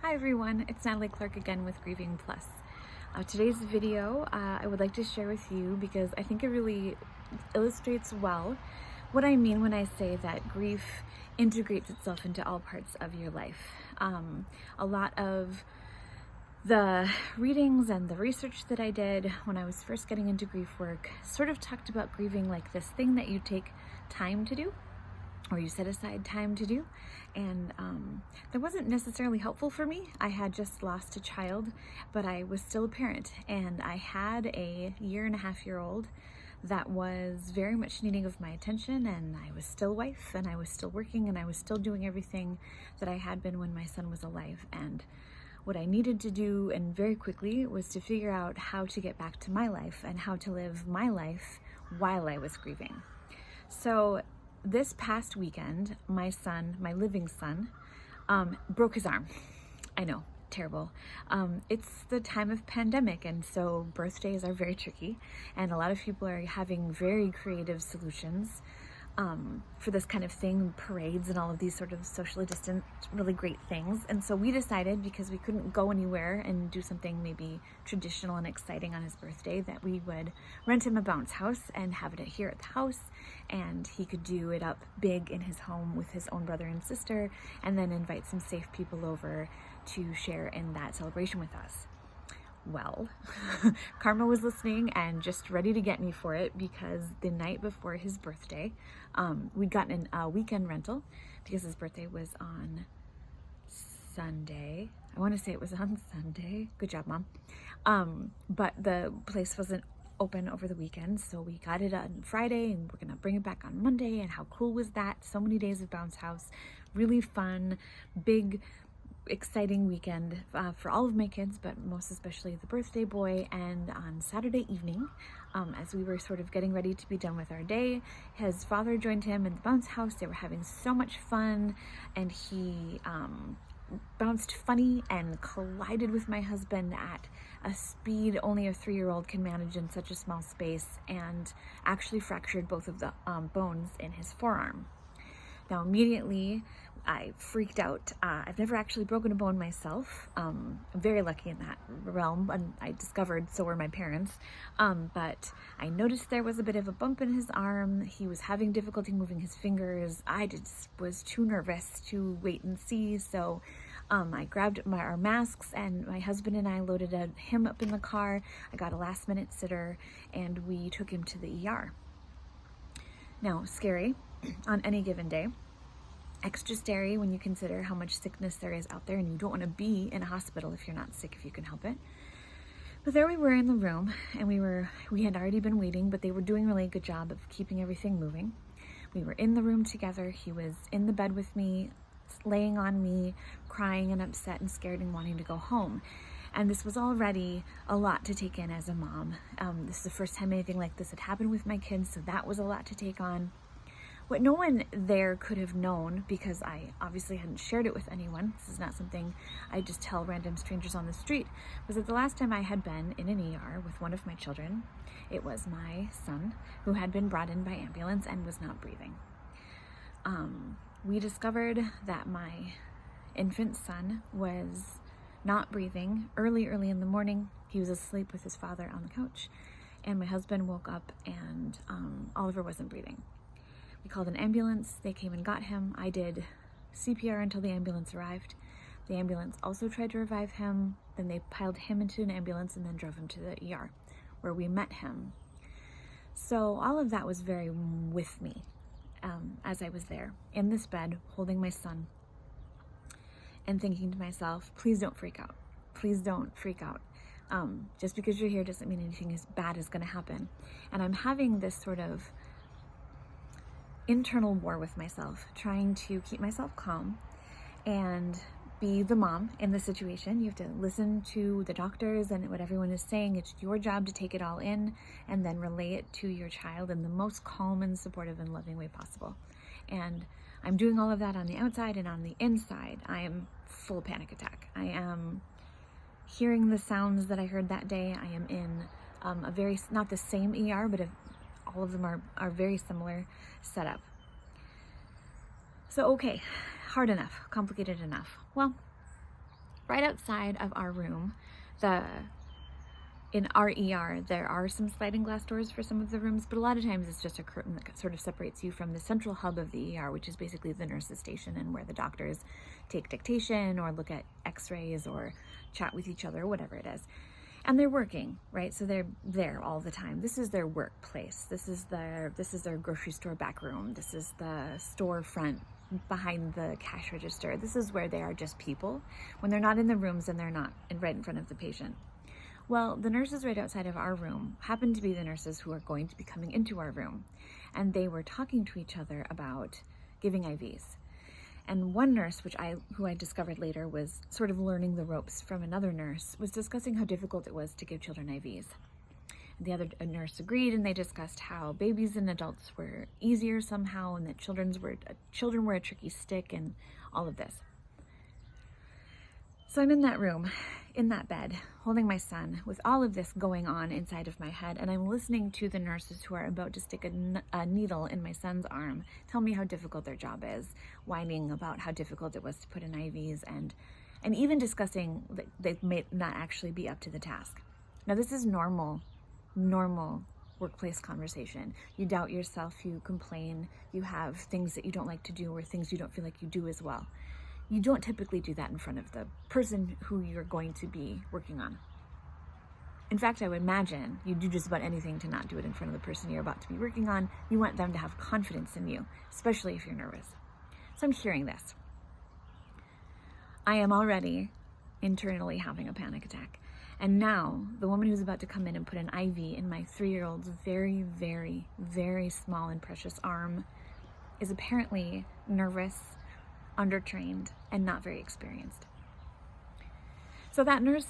Hi everyone, it's Natalie Clark again with Grieving Plus. Today's video I would like to share with you because I think it really illustrates well what I mean when I say that grief integrates itself into all parts of your life. A lot of the readings and the research that I did when I was first getting into grief work sort of talked about grieving like this thing that you take time to do, or you set aside time to do, and that wasn't necessarily helpful for me. I had just lost a child, but I was still a parent, and I had a 1.5-year-old that was very much needing of my attention, and I was still a wife, and I was still working, and I was still doing everything that I had been when my son was alive. And what I needed to do, and very quickly, was to figure out how to get back to my life and how to live my life while I was grieving. So this past weekend, my son, my living son, broke his arm. I know, terrible. It's the time of pandemic, and so birthdays are very tricky, and a lot of people are having very creative solutions for this kind of thing, parades and all of these sort of socially distant, really great things. And so we decided, because we couldn't go anywhere and do something maybe traditional and exciting on his birthday, that we would rent him a bounce house and have it here at the house, and he could do it up big in his home with his own brother and sister, and then invite some safe people over to share in that celebration with us. Well, Karma was listening and just ready to get me for it, because the night before his birthday, we'd gotten a weekend rental because his birthday was on Sunday. I want to say it was on Sunday. Good job, Mom. But the place wasn't open over the weekend, so we got it on Friday, and we're gonna bring it back on Monday. And how cool was that? So many days of bounce house, really fun, big, exciting weekend for all of my kids, but most especially the birthday boy. And on Saturday evening, as we were sort of getting ready to be done with our day, his father joined him in the bounce house. They were having so much fun, and he bounced funny and collided with my husband at a speed only a 3-year-old can manage in such a small space, and actually fractured both of the bones in his forearm. Now, immediately, I freaked out. I've never actually broken a bone myself. I'm very lucky in that realm, and I discovered so were my parents. But I noticed there was a bit of a bump in his arm. He was having difficulty moving his fingers. I just was too nervous to wait and see, so I grabbed our masks, and my husband and I loaded him up in the car. I got a last-minute sitter, and we took him to the ER. Now, scary on any given day. Extra scary when you consider how much sickness there is out there, and you don't want to be in a hospital if you're not sick, if you can help it. But there we were in the room, and we had already been waiting, but they were doing a really good job of keeping everything moving. We were in the room together. He was in the bed with me, laying on me, crying and upset and scared and wanting to go home. And this was already a lot to take in as a mom. This is the first time anything like this had happened with my kids, so that was a lot to take on. What no one there could have known, because I obviously hadn't shared it with anyone, this is not something I just tell random strangers on the street, was that the last time I had been in an ER with one of my children, it was my son, who had been brought in by ambulance and was not breathing. We discovered that my infant son was not breathing early in the morning. He was asleep with his father on the couch, and my husband woke up, and Oliver wasn't breathing. We called an ambulance. They came and got him. I did CPR until the ambulance arrived. The ambulance also tried to revive him. Then they piled him into an ambulance and then drove him to the ER, where we met him. So all of that was very with me as I was there in this bed holding my son, and thinking to myself, please don't freak out. Please don't freak out. Just because you're here doesn't mean anything as bad is going to happen. And I'm having this sort of internal war with myself, trying to keep myself calm and be the mom in the situation. You have to listen to the doctors and what everyone is saying. It's your job to take it all in and then relay it to your child in the most calm and supportive and loving way possible. And I'm doing all of that on the outside, and on the inside, I am full panic attack. I am hearing the sounds that I heard that day. I am in a very, not the same ER, but all of them are very similar setup. So, okay, hard enough, complicated enough. Well, right outside of our room, in our ER, there are some sliding glass doors for some of the rooms, but a lot of times it's just a curtain that sort of separates you from the central hub of the ER, which is basically the nurse's station and where the doctors take dictation or look at x-rays or chat with each other, whatever it is. And they're working, right? So they're there all the time. This is their workplace. This is their grocery store back room. This is the storefront behind the cash register. This is where they are just people when they're not in the rooms and they're not right in front of the patient. Well, the nurses right outside of our room happen to be the nurses who are going to be coming into our room. And they were talking to each other about giving IVs. And one nurse, who I discovered later was sort of learning the ropes from another nurse, was discussing how difficult it was to give children IVs. The other nurse agreed, and they discussed how babies and adults were easier somehow, and that children were a tricky stick, and all of this. So I'm in that room, in that bed, holding my son, with all of this going on inside of my head, and I'm listening to the nurses who are about to stick a needle in my son's arm tell me how difficult their job is, whining about how difficult it was to put in IVs, and even discussing that they may not actually be up to the task. Now, this is normal workplace conversation. You doubt yourself, you complain, you have things that you don't like to do or things you don't feel like you do as well. You don't typically do that in front of the person who you're going to be working on. In fact, I would imagine you do just about anything to not do it in front of the person you're about to be working on. You want them to have confidence in you, especially if you're nervous. So I'm hearing this. I am already internally having a panic attack. And now the woman who's about to come in and put an IV in my 3-year-old's very, very, very small and precious arm is apparently nervous, undertrained, and not very experienced. So that nurse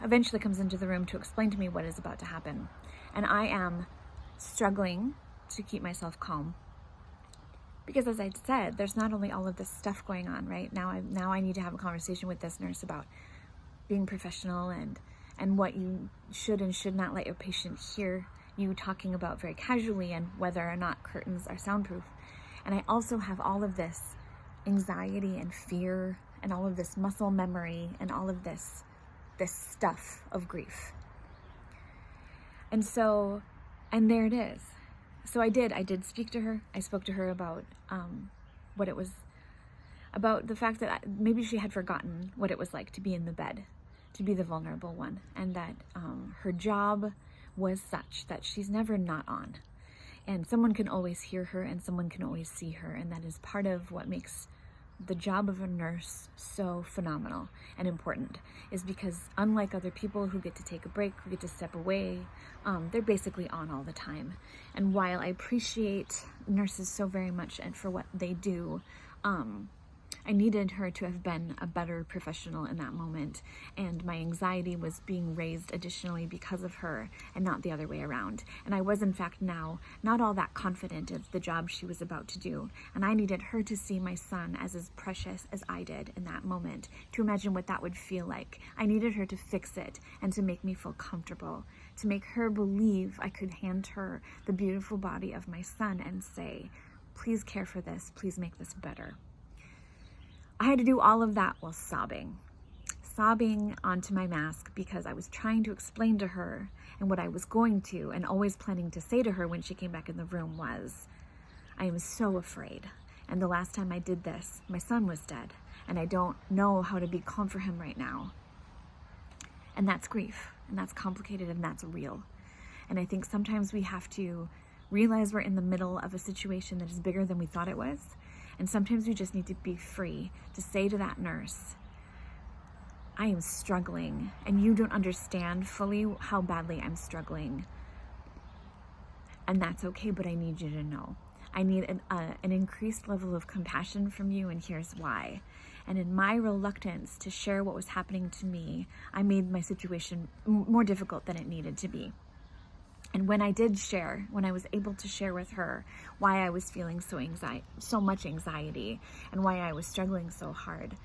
eventually comes into the room to explain to me what is about to happen. And I am struggling to keep myself calm. Because as I said, there's not only all of this stuff going on, right? Now I need to have a conversation with this nurse about being professional and what you should and should not let your patient hear you talking about very casually, and whether or not curtains are soundproof. And I also have all of this anxiety and fear and all of this muscle memory and all of this stuff of grief. And there it is. So I did speak to her. I spoke to her about what it was, about the fact that maybe she had forgotten what it was like to be in the bed, to be the vulnerable one, and that her job was such that she's never not on. And someone can always hear her and someone can always see her, and that is part of what makes the job of a nurse so phenomenal and important, is because unlike other people who get to take a break, who get to step away, they're basically on all the time. And while I appreciate nurses so very much and for what they do, I needed her to have been a better professional in that moment, and my anxiety was being raised additionally because of her and not the other way around. And I was in fact now not all that confident of the job she was about to do, and I needed her to see my son as precious as I did in that moment, to imagine what that would feel like. I needed her to fix it and to make me feel comfortable, to make her believe I could hand her the beautiful body of my son and say, please care for this, please make this better. I had to do all of that while sobbing onto my mask, because I was trying to explain to her, and what I was going to and always planning to say to her when she came back in the room was, I am so afraid. And the last time I did this, my son was dead, and I don't know how to be calm for him right now. And that's grief, and that's complicated, and that's real. And I think sometimes we have to realize we're in the middle of a situation that is bigger than we thought it was. And sometimes we just need to be free to say to that nurse, I am struggling, and you don't understand fully how badly I'm struggling. And that's okay, but I need you to know. I need an increased level of compassion from you, and here's why. And in my reluctance to share what was happening to me, I made my situation more difficult than it needed to be. And when I did share, when I was able to share with her why I was feeling so much anxiety and why I was struggling so hard,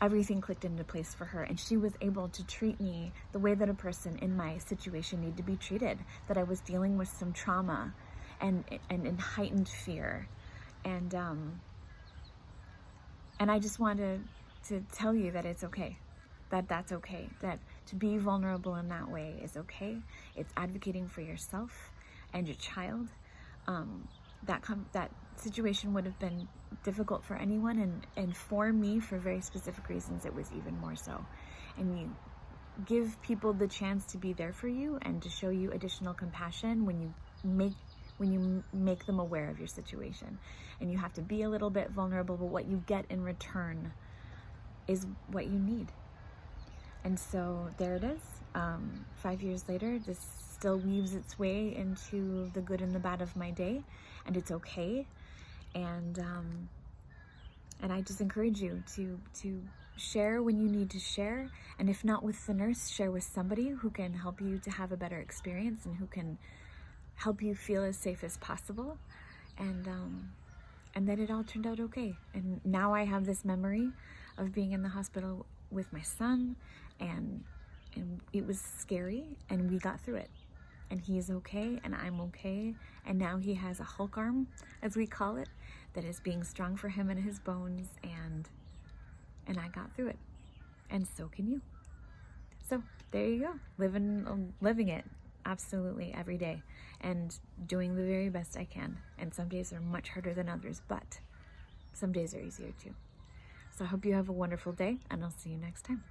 everything clicked into place for her, and she was able to treat me the way that a person in my situation needed to be treated, that I was dealing with some trauma and heightened fear. And I just wanted to tell you that it's okay. that that's okay, that to be vulnerable in that way is okay. It's advocating for yourself and your child. That situation would have been difficult for anyone, and for me, for very specific reasons, it was even more so. And you give people the chance to be there for you and to show you additional compassion when you make them aware of your situation. And you have to be a little bit vulnerable, but what you get in return is what you need. And so there it is. 5 years later, this still weaves its way into the good and the bad of my day, and it's okay. And I just encourage you to share when you need to share, and if not with the nurse, share with somebody who can help you to have a better experience and who can help you feel as safe as possible. And then it all turned out okay. And now I have this memory of being in the hospital with my son, and it was scary, and we got through it. And he's okay, and I'm okay. And now he has a Hulk arm, as we call it, that is being strong for him and his bones, and I got through it. And so can you. So there you go, living it absolutely every day, and doing the very best I can. And some days are much harder than others, but some days are easier too. So I hope you have a wonderful day, and I'll see you next time.